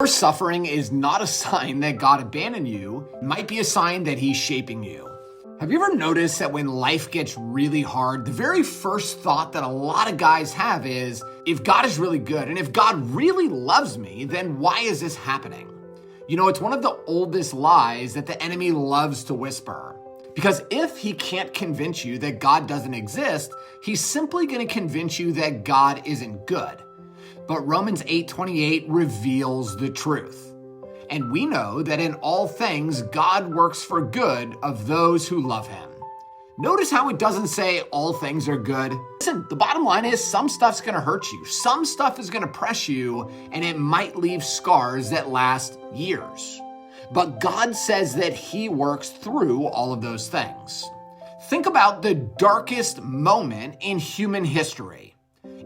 Your suffering is not a sign that God abandoned you. It might be a sign that he's shaping you. Have you ever noticed that when life gets really hard, the very first thought that a lot of guys have is, if God is really good and if God really loves me, then why is this happening? You know, it's one of the oldest lies that the enemy loves to whisper. Because if he can't convince you that God doesn't exist, he's simply going to convince you that God isn't good. But Romans 8:28 reveals the truth. And we know that in all things, God works for good of those who love him. Notice how it doesn't say all things are good. Listen, the bottom line is some stuff's going to hurt you. Some stuff is going to press you, and it might leave scars that last years. But God says that he works through all of those things. Think about the darkest moment in human history.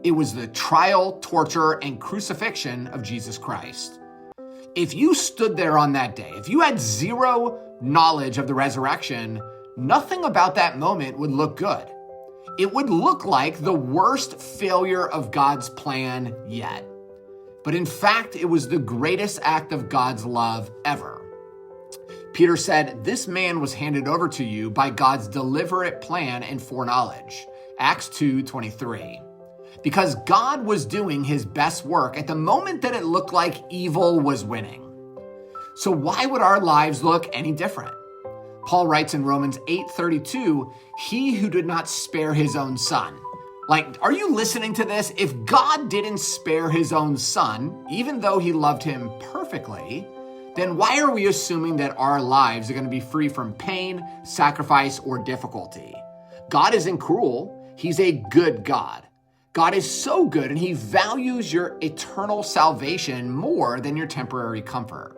It was the trial, torture, and crucifixion of Jesus Christ. If you stood there on that day, if you had zero knowledge of the resurrection, nothing about that moment would look good. It would look like the worst failure of God's plan yet. But in fact, it was the greatest act of God's love ever. Peter said, "This man was handed over to you by God's deliberate plan and foreknowledge." Acts 2:23. Because God was doing his best work at the moment that it looked like evil was winning. So why would our lives look any different? Paul writes in Romans 8:32, "He who did not spare his own son." Like, are you listening to this? If God didn't spare his own son, even though he loved him perfectly, then why are we assuming that our lives are going to be free from pain, sacrifice, or difficulty? God isn't cruel. He's a good God. God is so good, and he values your eternal salvation more than your temporary comfort.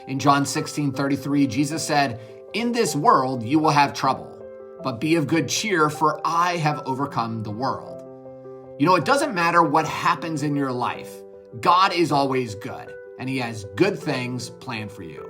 In John 16:33, Jesus said, "In this world you will have trouble, but be of good cheer, for I have overcome the world." You know, it doesn't matter what happens in your life. God is always good, and he has good things planned for you.